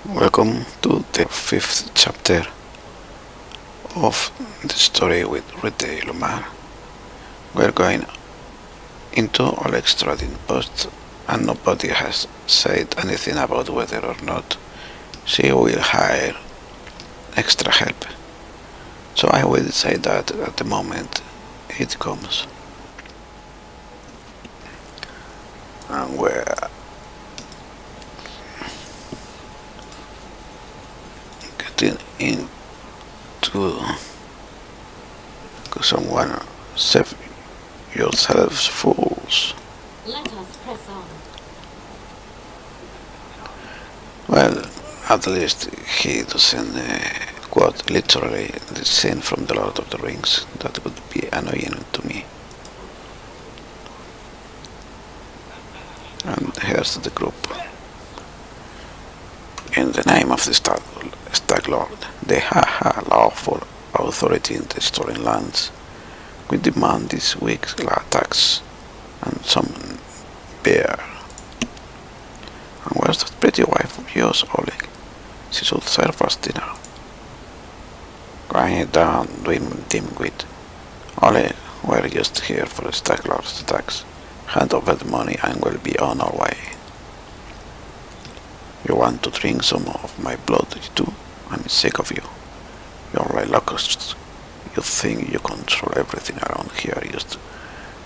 Welcome to the fifth chapter of the story with Redey Kingmaker. We're going into Oleg's trading post, and nobody has said anything about whether or not she will hire extra help. So I will say that at the moment it comes. And we're getting into someone save yourselves fools. Let us press on. Well, at least he doesn't quote literally the scene from The Lord of the Rings. That would be annoying to me. And here's the group. In the name of the Stag Lord, the lawful authority in the stolen lands, we demand this week's tax and some beer. And where's that pretty wife of yours, Oleg? She should serve us dinner. Grind it down, dimwit. Oleg, we're just here for the Stag Lord's tax. Hand over the money and we'll be on our way. You want to drink some of my blood too? I'm sick of you. You're like locusts. You think you control everything around here just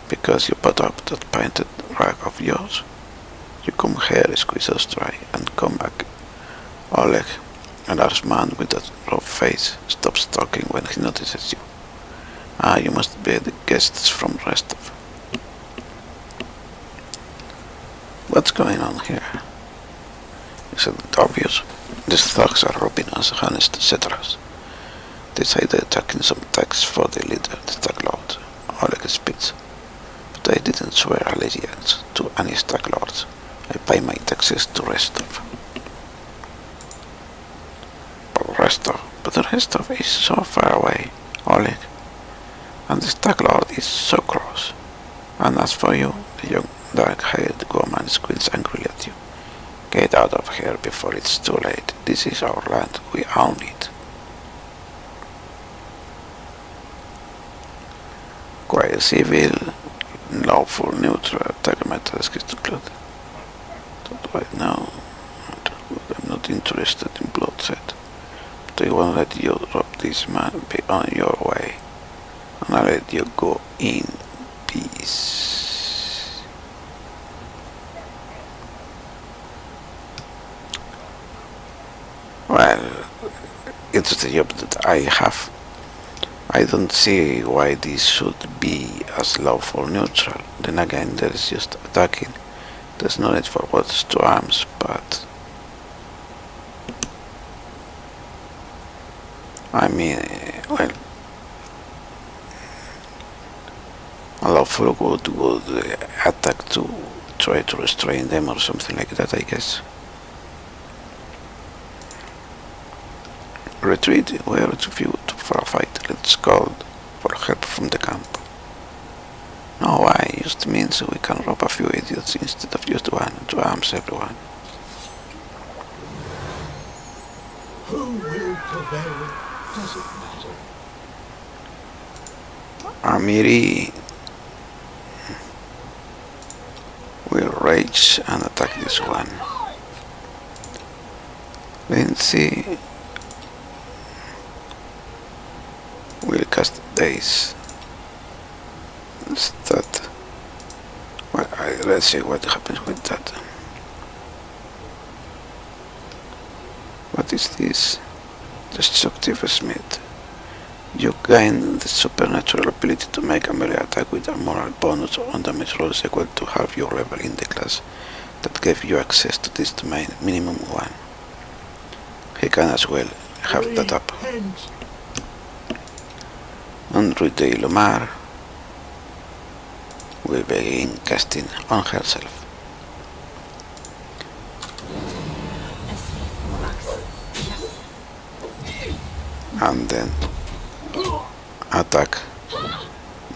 because you put up that painted rag of yours? You come here, squeeze us dry, and come back. Oleg, a large man with that rough face, stops talking when he notices you. Ah, you must be the guests from Restov. What's going on here? Is it obvious? These thugs are robbing us honest settlers. They say they're taking some tax for the leader, the Stag Lord. Oleg spits. But I didn't swear allegiance to any Stag Lords. I pay my taxes to Restov. But Restov is so far away, Oleg. And the Stag Lord is so close. And as for you, the young dark-haired woman squeals angrily at you. Get out of here before it's too late. This is our land. We own it. Quite civil, lawful, neutral, tachometer escriturat. Right now, I'm not interested in bloodshed. But I won't let you rob this man. Be on your way. And I'll let you go in peace. Well, it's the job that I have. I don't see why this should be as lawful neutral. Then again, there is just attacking. There's no need for words to arms, but I mean, well, a lawful would attack to try to restrain them or something like that, I guess. Retreat, we are too few for a fight. Let's call for help from the camp. No, why? Just means we can rob a few idiots instead of just one to arms everyone. Who will prevail? Doesn't matter. Amiri will rage and attack this one. Lindsay will cast Daze. That. Well, let's see what happens with that. What is this? Destructive Smith. You gain the supernatural ability to make a melee attack with a moral bonus on damage rolls equal to half your level in the class that gave you access to this domain, minimum 1. He can as well have that up. And Redey Kingmaker will begin casting on herself. And then attack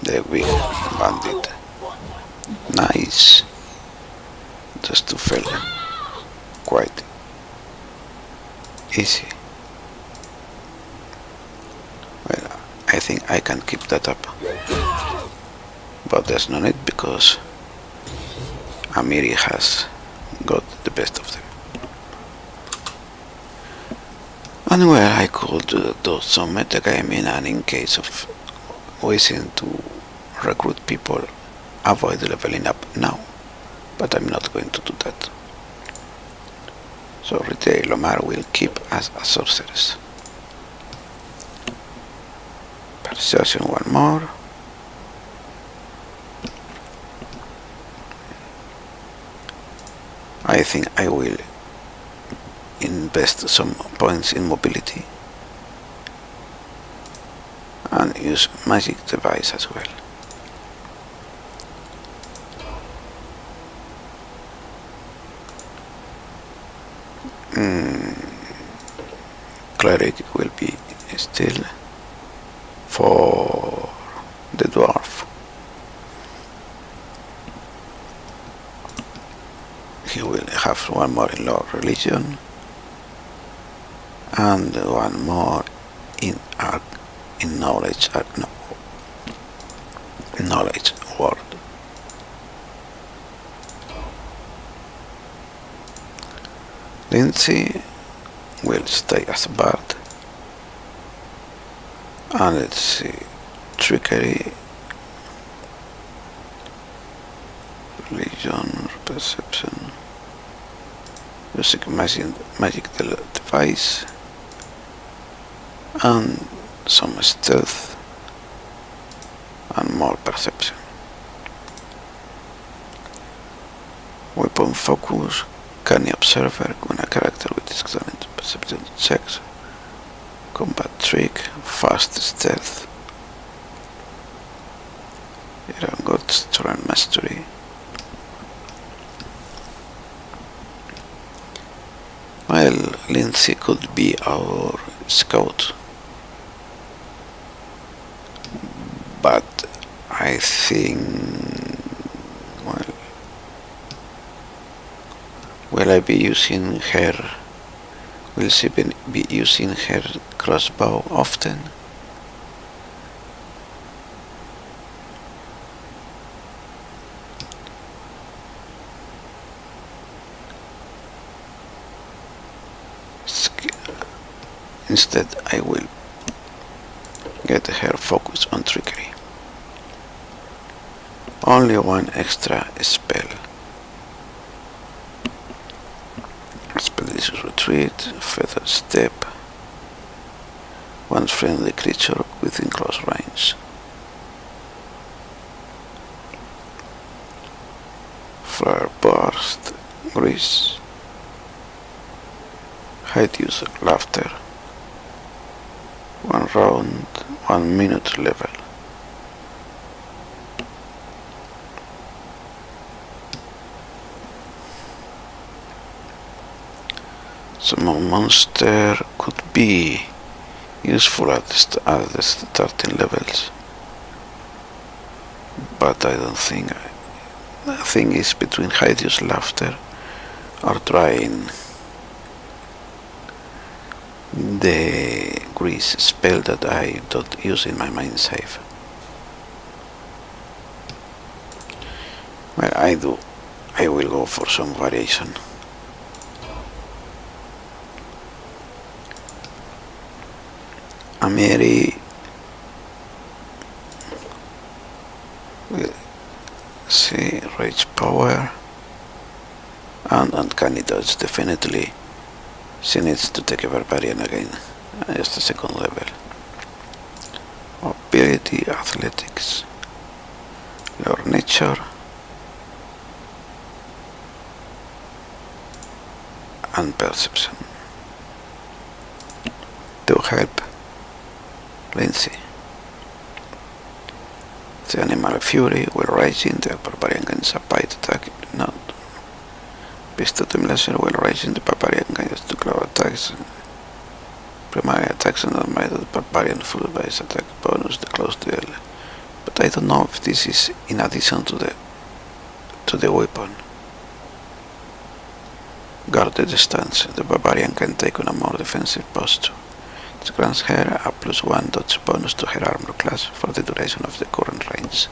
the weak bandit. Nice. Just to fail quite easy. Well, I think I can keep that up. But there's no need because Amiri has got the best of them. And well, I could do some metagaming, and in case of wishing to recruit people, avoid leveling up now. But I'm not going to do that. So Redey Lomar will keep as a sorceress. Persuasion one more. I think I will invest some points in mobility and use magic device as well. Cleric will be still for the dwarf. He will have one more in law religion and one more in art, in knowledge art, no, knowledge word. Lindsay will stay as a bard. And let's see, trickery, religion, perception, using magic device, and some stealth, and more perception. Weapon focus, canny observer, when a character with excellent perception checks, combat trick, fast stealth, Iron God's Terrain Mastery. Well, Lindsay could be our scout, but I think, well, will I be using her? Will she be using her crossbow often? Instead, I will get her focused on trickery. Only one extra spell. Expeditious retreat, feather step, one friendly creature within close range. Flare burst, grease, hideous laughter. 1 round, 1 minute level. Some monster could be useful at the starting levels, but I don't think. The thing is between hideous laughter or trying the grease spell that I don't use in my main save. Well, I will go for some variation. Amiri will see rage power and uncanny dodge. Definitely she needs to take a barbarian again, just a second level. Ability, athletics, your nature, and perception. To help Lindsay. The animal fury will rise in the barbarian gains a bite attack. Not. Beast totem laser will rise in the barbarian gains to claw attacks. Primary attacks and made the barbarian full base attack bonus the close deal. But I don't know if this is in addition to the weapon. Guarded stance. The barbarian can take on a more defensive posture. This grants her a +1 dodge bonus to her armor class for the duration of the current range.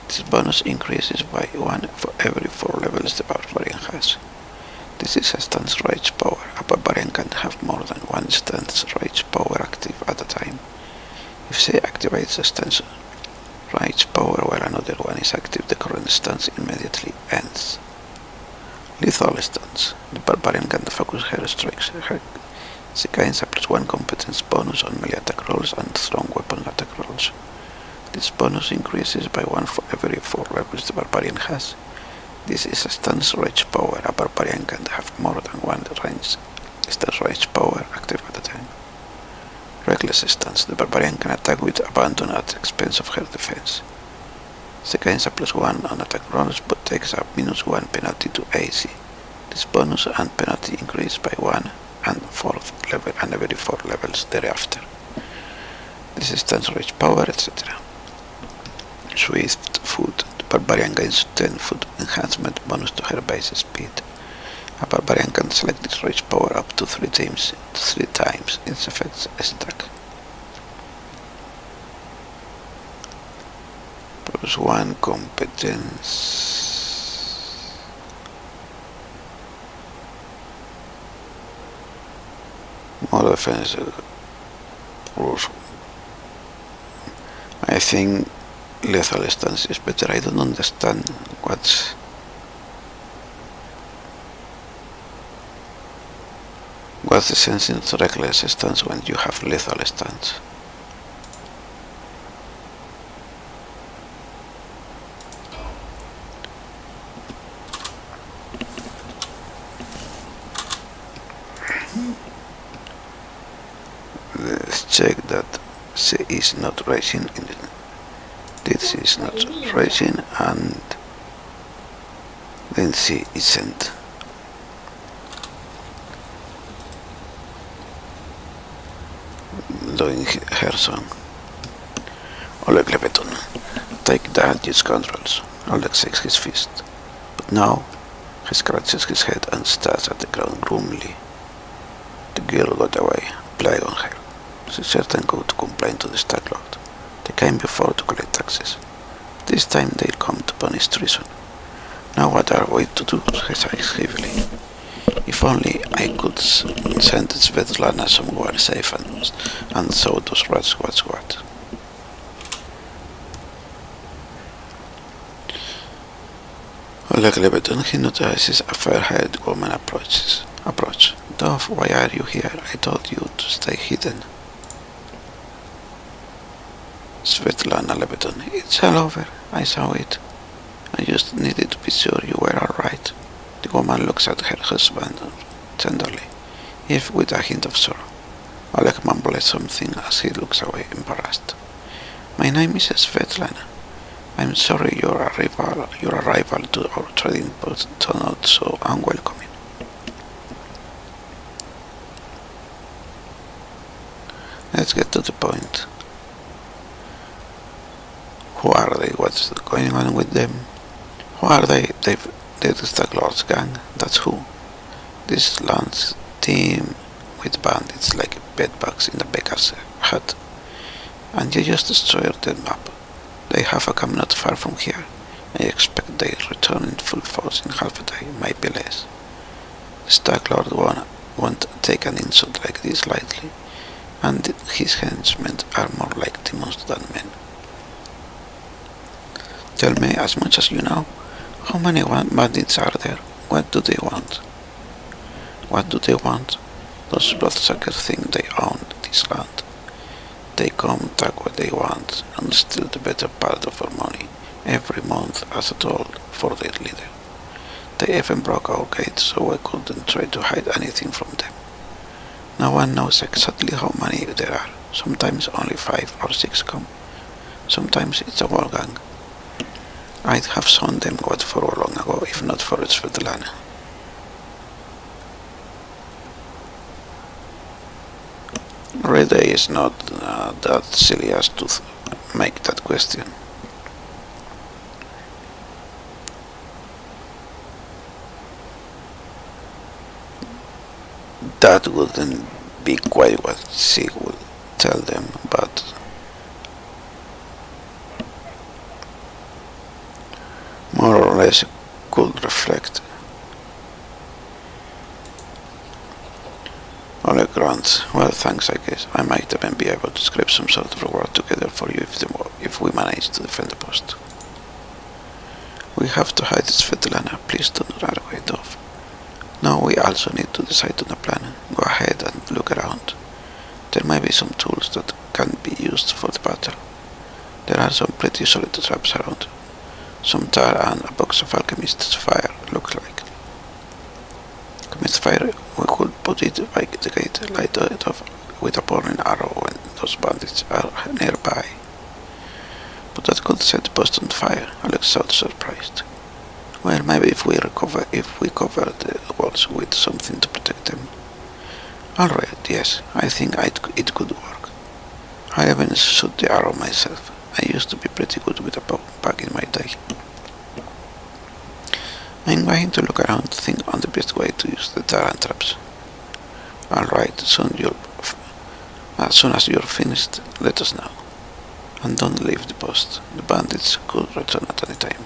This bonus increases by 1 for every 4 levels the barbarian has. This is a stance rage power. A barbarian can have more than one stance rage power active at a time. If she activates a stance rage power while another one is active, the current stance immediately ends. Lethal stance. The barbarian can focus her strikes. She gains a +1 competence bonus on melee attack rolls and strong weapon attack rolls. This bonus increases by 1 for every 4 levels the barbarian has. This is a stance rage power. A barbarian can have more than one stance rage power active at a time. Reckless stance. The barbarian can attack with abandon at the expense of her defense. She gains a +1 on attack rolls but takes a -1 penalty to AC. This bonus and penalty increase by 1 and 4th level and every 4 levels thereafter. This is stance rage power, etc. Swift foot. The barbarian gains 10 foot enhancement bonus to her base speed. A barbarian can select this rage power up to 3 times its effects stack. +1 competence. More defensive. I think lethal stance is better. I don't understand what's the sense in reckless stance when you have lethal stance. Let's check that she is not racing in the this is not racing and then she isn't. Doing her song. Oleg Leveton. Take that, use controls. Oleg shakes his fist. But now he scratches his head and stares at the ground gloomily. The girl got away. Plague on her. She certain go to complain to the Stag Lord. They came before to collect taxes. This time they'll come to punish treason. Now what are we to do? He sighs heavily. If only I could send Svetlana somewhere safe and show those rats what's what. Oleg Leveton, he notices a fair-haired woman approach. Dove, why are you here? I told you to stay hidden. Svetlana Leveton, it's all over. I saw it. I just needed to be sure you were alright. The woman looks at her husband tenderly, if with a hint of sorrow. Oleg mumbles something as he looks away, embarrassed. My name is Svetlana. I'm sorry your arrival to our trading post turned out so unwelcoming. Let's get to the point. Who are they? What's going on with them? Who are they? They're the Stag Lord's gang. That's who. This lands team with bandits like bedbugs in the baker's hut. And you just destroyed them up. They have a camp not far from here. I expect they'll return in full force in half a day, maybe less. The Stag Lord won't take an insult like this lightly, and his henchmen are more like demons than men. Tell me as much as you know. How many bandits are there? What do they want? What do they want? Those bloodsuckers think they own this land. They come, take what they want, and steal the better part of our money every month as a toll for their leader. They even broke our gates so I couldn't try to hide anything from them. No one knows exactly how many there are. Sometimes only 5 or 6 come. Sometimes it's a whole gang. I'd have shown them what for long ago if not for Svetlana. Redey is not that silly as to make that question. That wouldn't be quite what she would tell them, but more or less could reflect. Oleg grunts. Well, thanks, I guess. I might even be able to scrape some sort of reward together for you if we manage to defend the post. We have to hide Svetlana. Please do not argue it off. Now we also need to decide on a plan. Go ahead and look around. There may be some tools that can be used for the battle. There are some pretty solid traps around. Some tar and a box of alchemist's fire look like. Alchemist's fire, we could put it by the gate, light it off with a burning arrow when those bandits are nearby. But that could set the post on fire. Alex sounded surprised. Well, maybe if we cover the walls with something to protect them. Alright, yes, I think it could work. I even shot the arrow myself. I used to be pretty good with a bow back in my day. I'm going to look around to think on the best way to use the tar and traps. Alright, as soon as you're finished, let us know. And don't leave the post. The bandits could return at any time.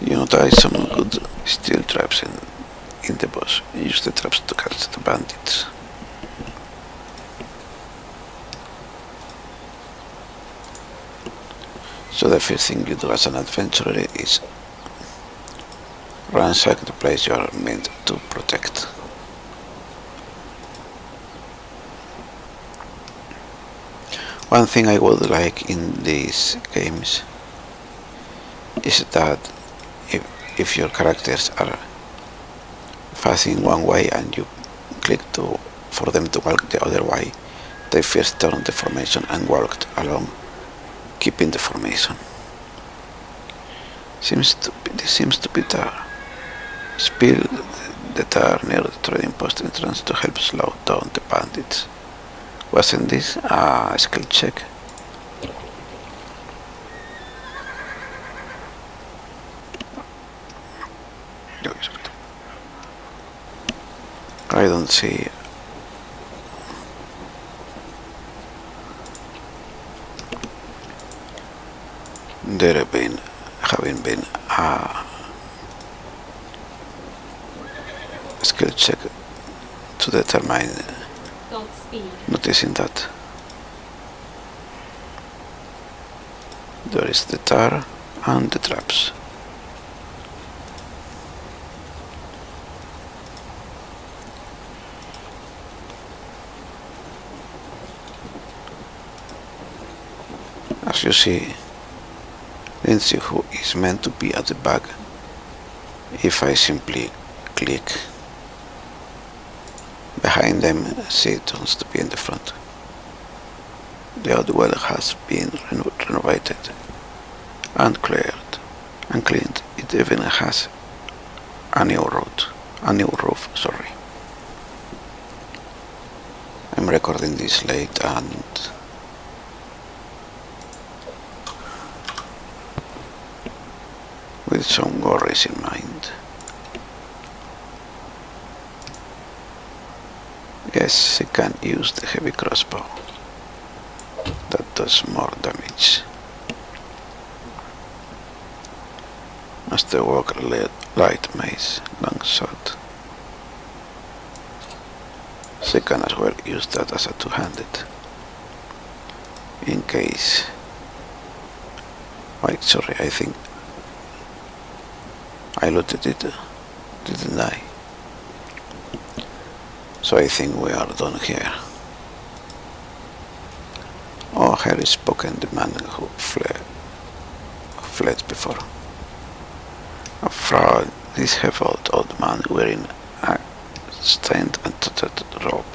You know, there is some good steel traps in the bush. Use the traps to catch the bandits. So the first thing you do as an adventurer is ransack the place you are meant to protect. One thing I would like in these games is that if your characters are facing one way and you click for them to walk the other way, they first turned the formation and walked along, keeping the formation. This seems to be tar. Spill the tar near the trading post entrance to help slow down the bandits. Wasn't this a skill check? I don't see. There having been a skill check to determine Godspeed. noticing that there is the tar and the traps. As you see, Lindsay, who is meant to be at the back, if I simply click behind them, she turns to be in the front. The old well has been renovated and cleared and cleaned. It even has a new roof. Sorry. I'm recording this late and with some worries in mind. Yes, she can use the heavy crossbow. That does more damage. Master Walker light mace, long shot. She can as well use that as a two-handed. In case. Wait, sorry, I think I looted it, didn't I? So I think we are done here. Oh, here is spoken, the man who fled before. A fraud, this heavy old man wearing a stained and tattered robe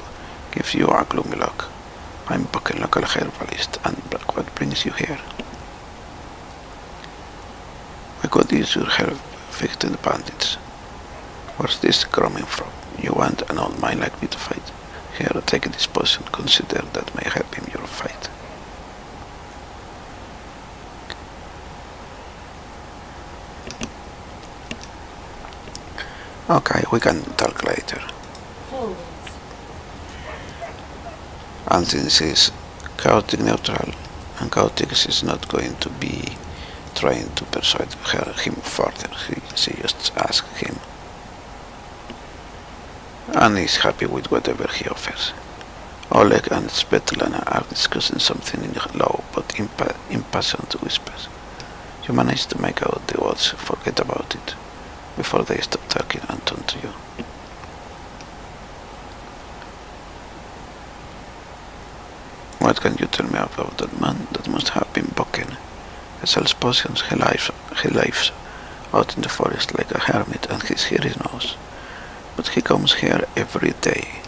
gives you a gloomy look. I'm Poken, local herbalist, and what brings you here? We could use your help fixing the bandits. Where's this coming from? You want an old man like me to fight? Here, take this potion. Consider that may help in your fight. Okay, we can talk later. Forwards. And since he's chaotic neutral, and chaotic is not going to be trying to persuade him further, she just asks him. And is happy with whatever he offers. Oleg and Svetlana are discussing something in low but impassioned whispers. You manage to make out the words "forget about it" before they stop talking and turn to you. What can you tell me about that man? That must have been Boken. He sells potions. He lives out in the forest like a hermit, and his hearing knows. But he comes here every day.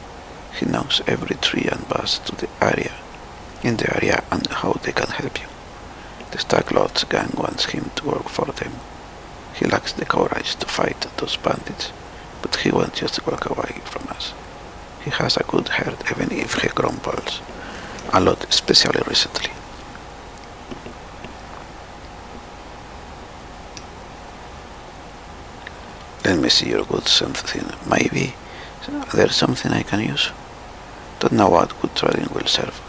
He knows every tree and bush in the area, and how they can help you. The Staglot's gang wants him to work for them. He lacks the courage to fight those bandits, but he won't just walk away from us. He has a good heart, even if he grumbles a lot, especially recently. Let me see your good something. Maybe there's something I can use. Don't know what good trading will serve.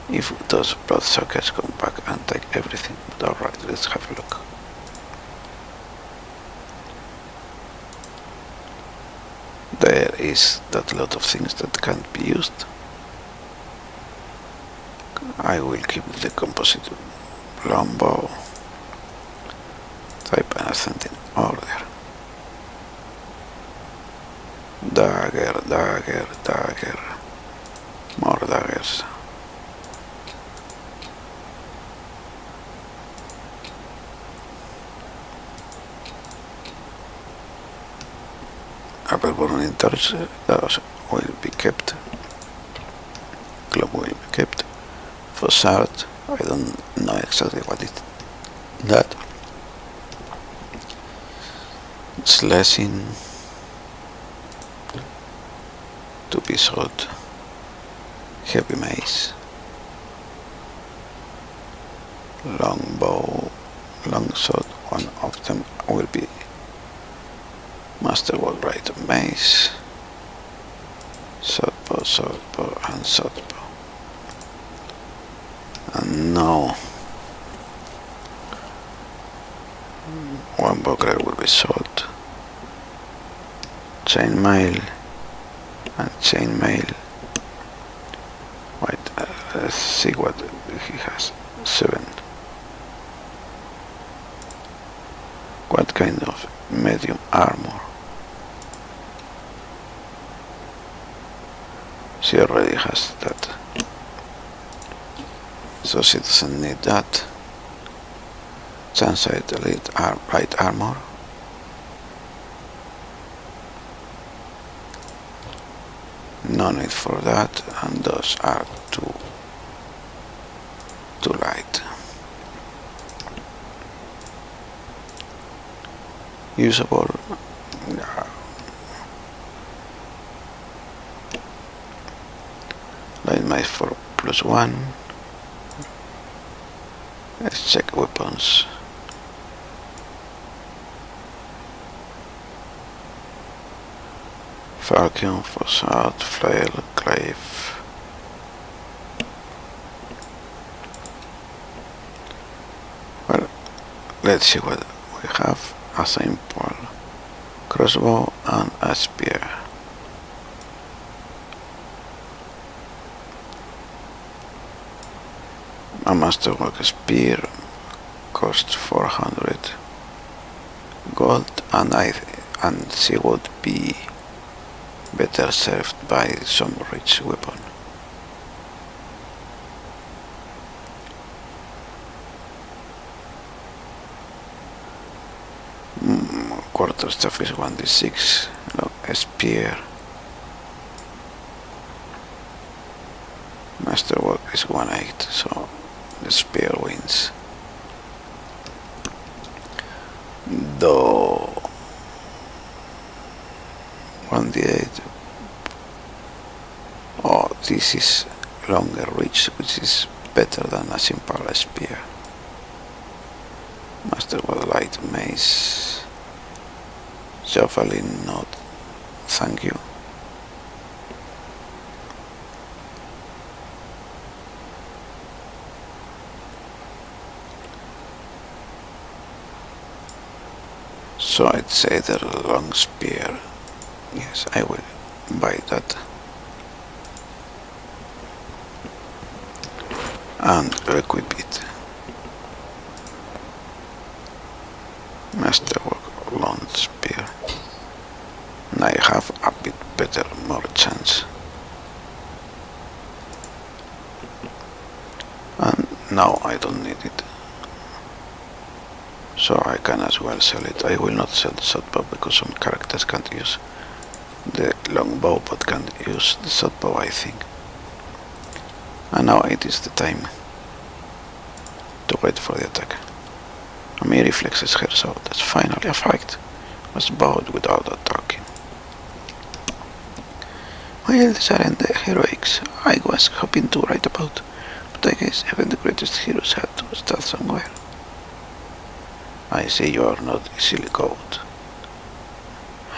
If those bloodsuckers come back and take everything, but alright, let's have a look. There is that lot of things that can't be used. I will keep the composite longbow. Type an ascending order. Dagger, dagger, dagger. More daggers. Upper burning torch will be kept. Club will be kept. Facade, I don't know exactly what it is. That. Slashing. To be sold. Heavy mace. Longbow. Longsword, one of them will be masterwork, right? Mace. Swordbow, and swordbow. And now one buckler will be sold. Chainmail and chainmail. Wait, let's see what he has. 7. What kind of medium armor? She already has that, so she doesn't need that. Chanside elite light armor. No need for that, and those are too light. Usable. Light mace for +1. Let's check weapons. Falcon, Facade, Flail, Glaive. Well, let's see what we have. A simple crossbow and a spear. A masterwork spear costs 400 gold, and she would be better served by some rich weapon. Quarterstaff is 1d6. A spear. Masterwork is 1/8, so the spear wins. Though 1d8. Oh, this is longer reach, which is better than a simple spear. Master with light mace. Javelin, not thank you. So I'd say the long spear. Yes, I will buy that. And equip it. Masterwork long spear. And I have a bit better, more chance. And now I don't need it. So I can as well sell it. I will not sell the shortbow because some characters can't use the longbow but can use the shortbow, I think. And now it is the time to wait for the attack. Ami reflexes her, so that's finally a fight. Was bowed without attacking. Well, these aren't the heroics I was hoping to write about, but I guess even the greatest heroes had to start somewhere. I see you are not easily caught.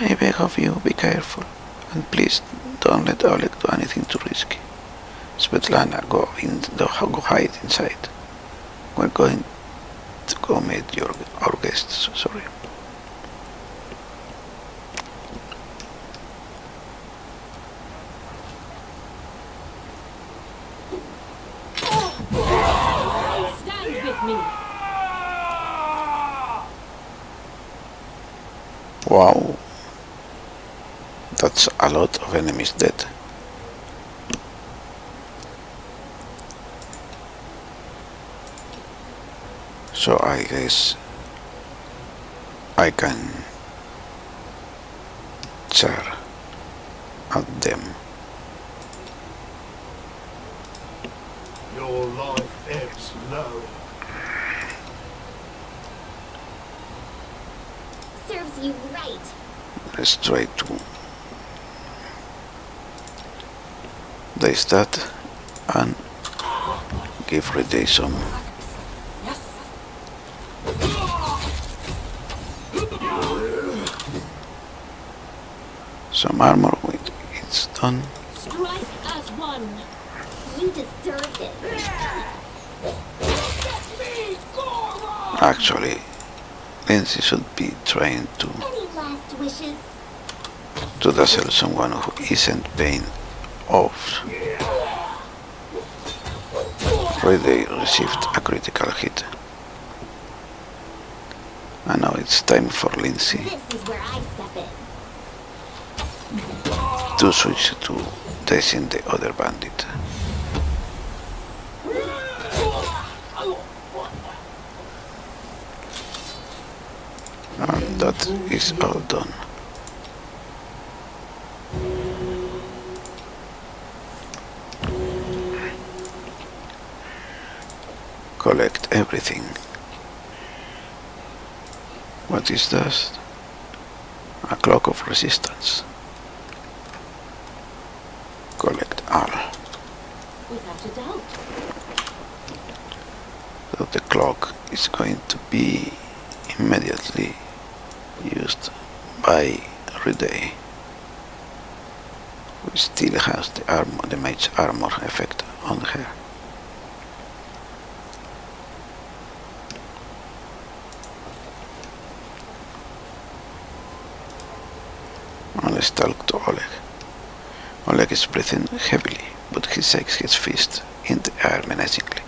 I beg of you, be careful, and please don't let Oleg do anything too risky. Svetlana, go hide inside. We're going to go meet our guests, sorry. Stand with me. Wow. That's a lot of enemies dead. So I guess I can charge at them. Your life ebbs low. Serves you right. Let's try to dice that and give Redey some armor when it's done. Strike as one. You deserve it. Actually, Lindsay should be trained Any last wishes? to dazzle someone who isn't paying off. Redey received a critical hit. And now it's time for Lindsay This is where I step in. to switch to dicing the other bandit. And that is all done. Collect everything. What is that? A cloak of resistance. Collect all. Without a doubt. So the cloak is going to be immediately used by Redey, who still has the mage armor effect on her. And let's talk to Oleg. Oleg is breathing heavily, but he shakes his fist in the air menacingly.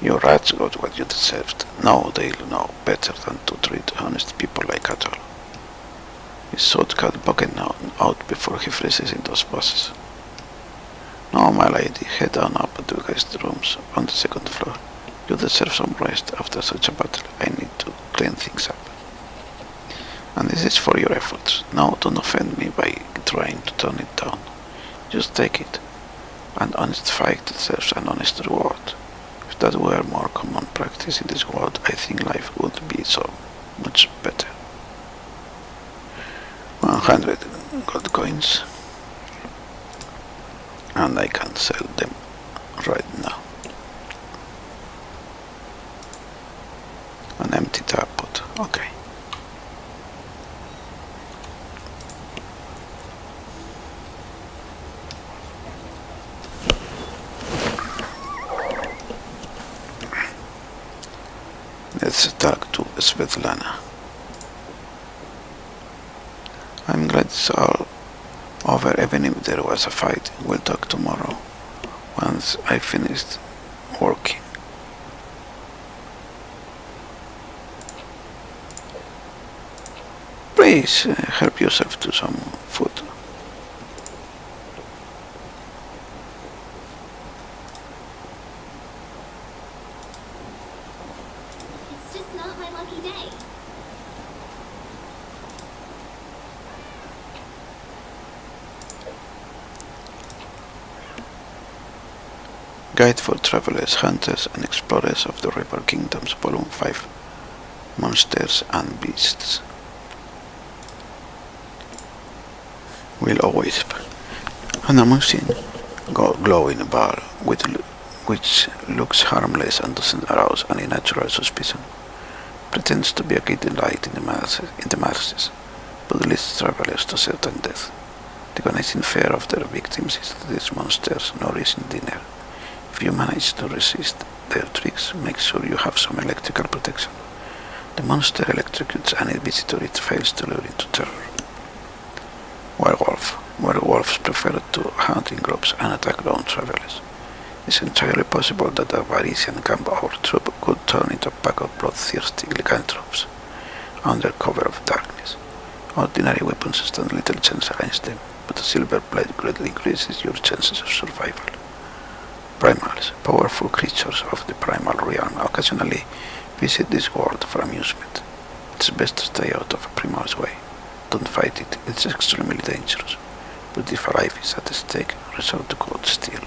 You rats got what you deserved. Now they'll know better than to treat honest people like cattle. His sword cut broken out before he freezes in those bosses. Now, my lady, head on up to the guest rooms on the second floor. You deserve some rest after such a battle. I need to clean things up. And this is for your efforts. Now don't offend me by trying to turn it down. Just take it. An honest fight deserves an honest reward. If that were more common practice in this world, I think life would be so much better. 100 gold coins. And I can sell them right now. An Let's talk to Svetlana. I'm glad it's all over, even if there was a fight. We'll talk tomorrow, once I finished working. Please help yourself to some food. It's just not my lucky day. Guide for Travelers, Hunters and Explorers of the River Kingdoms, Volume 5. Monsters and Beasts. Will always an amusing glowing ball which looks harmless and doesn't arouse any natural suspicion. Pretends to be a guiding light in the masses, but leads travelers to certain death. The agonizing fear of their victims is that these monsters nourish in dinner. If you manage to resist their tricks, make sure you have some electrical protection. The monster electrocutes any visitor it fails to lure into terror. Werewolf. Werewolves prefer to hunt in groups and attack lone travelers. It's entirely possible that a Varisian camp or troop could turn into a pack of bloodthirsty lycanthropes under cover of darkness. Ordinary weapons stand little chance against them, but a silver blade greatly increases your chances of survival. Primals, powerful creatures of the primal realm, occasionally visit this world for amusement. It's best to stay out of a primal's way. Don't fight it, it's extremely dangerous. But if a life is at stake, resort to cold steel.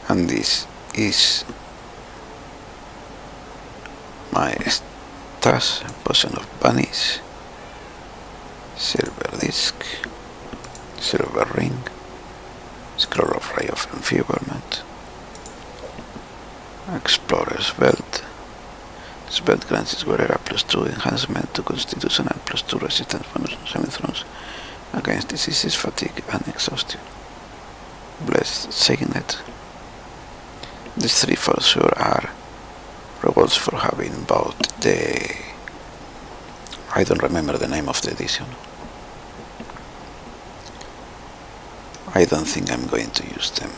And this is my stash, potion of bunnies, silver disc, silver ring, scroll of ray of enfeeblement, explorer's belt. This belt grants its wearer a +2 enhancement to constitution and +2 resistance from semi-thrones against diseases, fatigue and exhaustion. Blessed Signet. These three for sure are rewards for having bought the... I don't remember the name of the edition. I don't think I'm going to use them.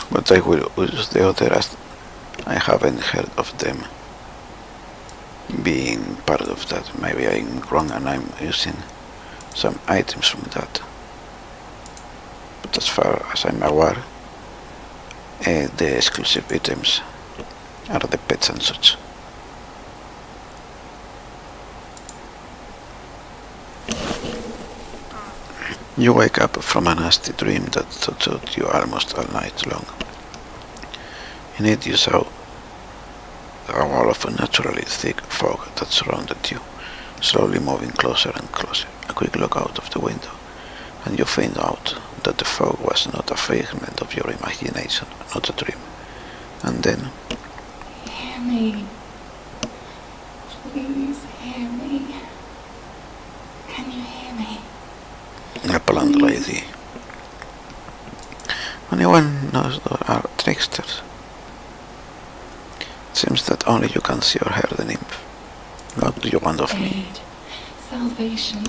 But I will use the other as I haven't heard of them being part of that. Maybe I'm wrong and I'm using some items from that. But as far as I'm aware, the exclusive items are the pets and such. You wake up from a nasty dream that tortured you almost all night long. In it you saw a wall of unnaturally thick fog that surrounded you, slowly moving closer and closer. A quick look out of the window, and you find out that the fog was not a figment of your imagination, not a dream. And then... Hear me. Please hear me. Can you hear me? A blonde lady. Anyone knows there are tricksters? It seems that only you can see or hear the nymph. What do you want of me? Aid, salvation.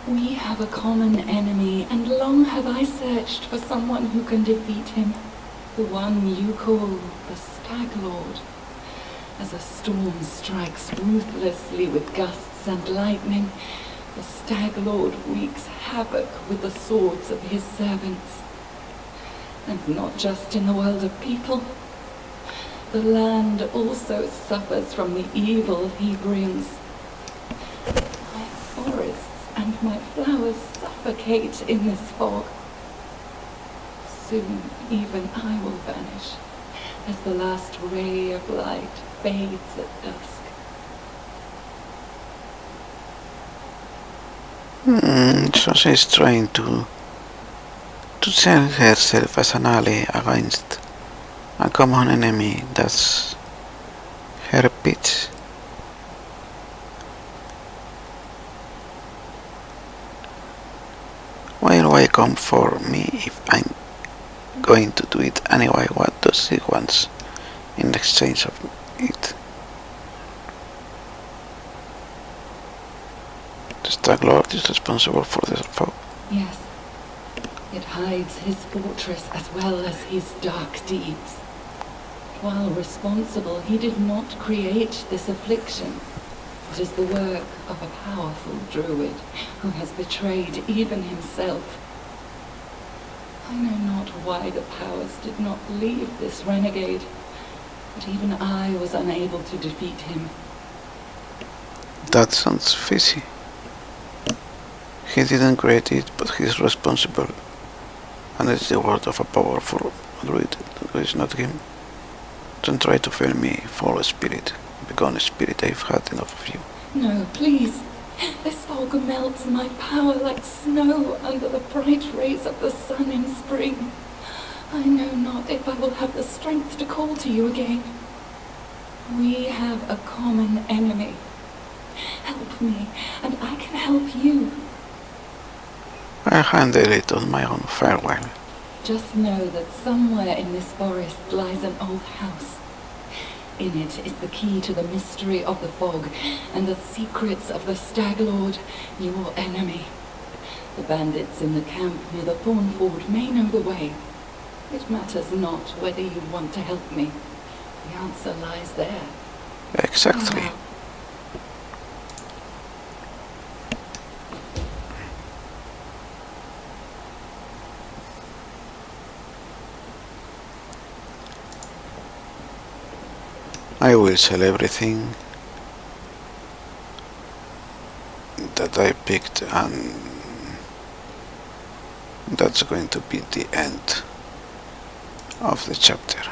We have a common enemy, and long have I searched for someone who can defeat him. The one you call the Stag Lord. As a storm strikes ruthlessly with gusts and lightning, the Stag Lord wreaks havoc with the swords of his servants. And not just in the world of people. The land also suffers from the evil he brings. My forests and my flowers suffocate in this fog. Soon even I will vanish, as the last ray of light fades at dusk. So she's trying to sell herself as an ally against A common enemy, that's her pitch. Why come for me if I'm going to do it anyway? What does he want in exchange of it? The Stag Lord is responsible for the fog. Yes. It hides his fortress as well as his dark deeds. While responsible, he did not create this affliction. It is the work of a powerful druid who has betrayed even himself. I know not why the powers did not leave this renegade, but even I was unable to defeat him. That sounds fishy. He didn't create it, but he's responsible. And it's the word of a powerful druid who is not him. Don't try to fail me, foul spirit. Begone, spirit, I've had enough of you. No, please. This fog melts my power like snow under the bright rays of the sun in spring. I know not if I will have the strength to call to you again. We have a common enemy. Help me, and I can help you. I'll handle it on my own. Farewell. Just know that somewhere in this forest lies an old house. In it is the key to the mystery of the fog and the secrets of the Stag Lord, your enemy. The bandits in the camp near the Thornford may know the way. It matters not whether you want to help me. The answer lies there. Exactly. Farewell. I will sell everything that I picked, and that's going to be the end of the chapter.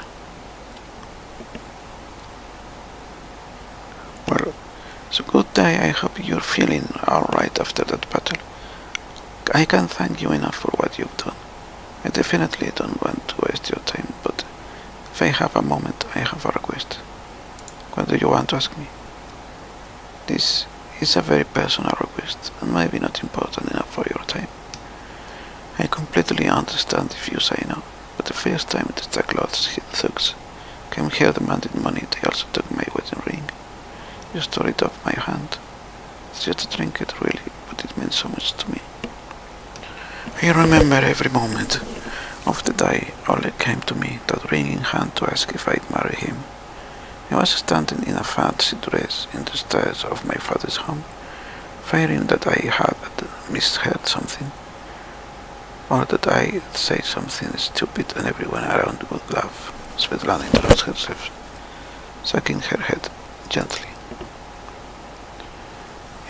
Well, it's a good day. I hope you're feeling alright after that battle. I can't thank you enough for what you've done. I definitely don't want to waste your time, but if I have a moment, I have a request. What do you want to ask me? This is a very personal request, and maybe not important enough for your time. I completely understand if you say no, but the first time the Stag Lord's thugs came here demanding money, they also took my wedding ring. You stole it off my hand. It's just a trinket, really, but it means so much to me. I remember every moment of the day Oleg came to me, that ring in hand, to ask if I'd marry him. I was standing in a fancy dress in the stairs of my father's home, fearing that I had misheard something, or that I'd say something stupid and everyone around would laugh. Svetlana interrupts herself, shaking her head gently.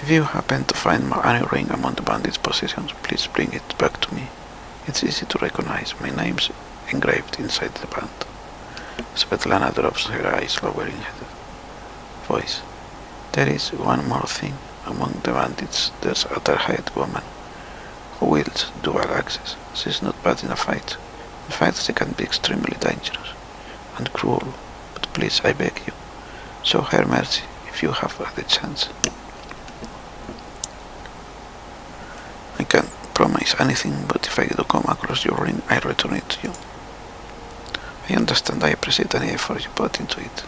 If you happen to find any ring among the bandits' possessions, please bring it back to me. It's easy to recognize. My name's engraved inside the band. Svetlana drops her eyes, lowering her voice. There is one more thing. Among the bandits, there's a dark-haired woman who wields dual axes. She's not bad in a fight. In fact, she can be extremely dangerous and cruel. But please, I beg you, show her mercy if you have the chance. I can't promise anything, but if I do come across your ring, I'll return it to you. I understand. I appreciate any effort you put into it.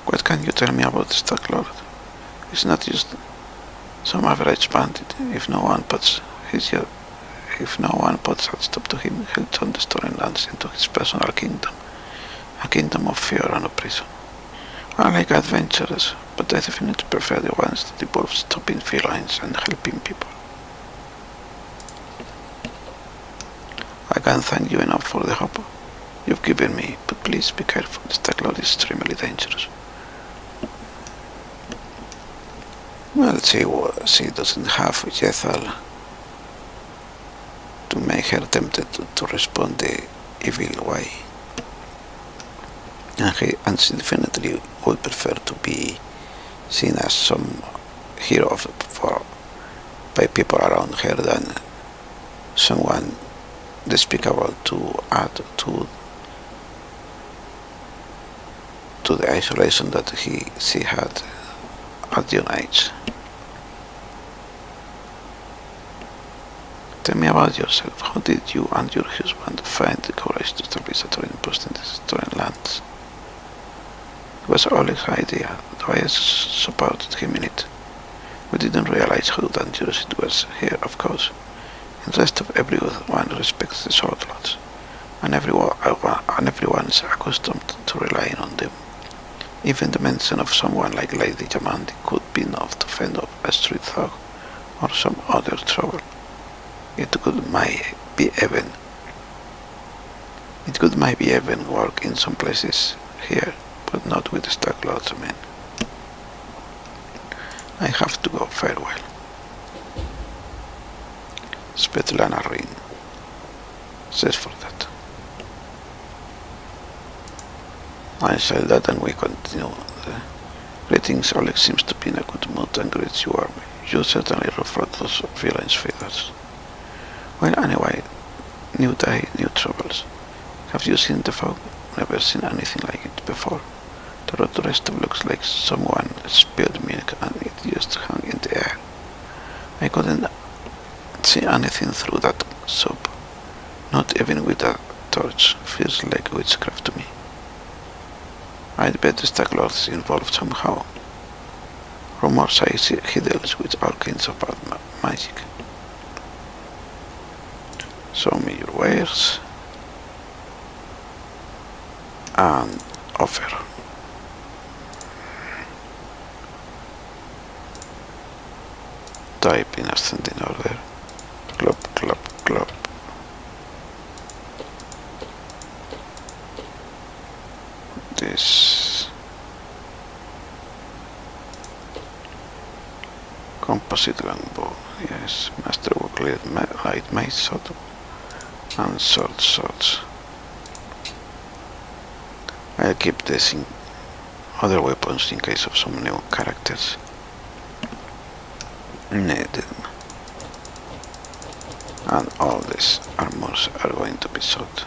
What can you tell me about the Stag Lord? He's not just some average bandit. If no one puts a stop to him, he'll turn the stolen lands into his personal kingdom, a kingdom of fear and oppression. I like adventures, but I definitely prefer the ones that involve stopping felines and helping people. I can't thank you enough for the hope you've given me, but please be careful. The Stag Lord is extremely dangerous. Well, she doesn't have Jethal to make her tempted to respond the evil way. And she definitely would prefer to be seen as some hero by people around her than someone despicable to add to the isolation that she had at young age. Tell me about yourself. How did you and your husband find the courage to establish a trading post in these stolen lands? It was Oleg's idea, though I supported him in it. We didn't realize how dangerous it was here, of course. In the rest of everyone respects the sword lords, and everyone is accustomed to relying on them. Even the mention of someone like Lady Jamandi could be enough to fend off a street thug or some other trouble. It could maybe even work in some places here, but not with the Stag Lord's men. I have to go. Farewell. Svetlana Rin says for that. I say that and we continue. Greetings, Oleg seems to be in a good mood and greets you warmly. You certainly ruffled those villains' feathers. Well, anyway, new day, new troubles. Have you seen the fog? Never seen anything like it before. The rest looks like someone spilled milk and it just hung in the air. I couldn't see anything through that soup. Not even with a torch. Feels like witchcraft to me. I'd bet the Stag Lord is involved somehow. Rumors say he deals with all kinds of bad magic. Show me your wares and offer. Type in ascending order. Clop, clop, clop. This composite longbow, yes, masterwork light mace sword and swords. I'll keep this in other weapons in case of some new characters needed. And all these armors are going to be sold.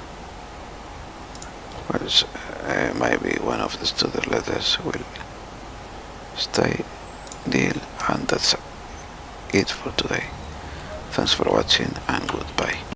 Well, maybe one of the student letters will stay deal, and that's it for today. Thanks for watching and goodbye.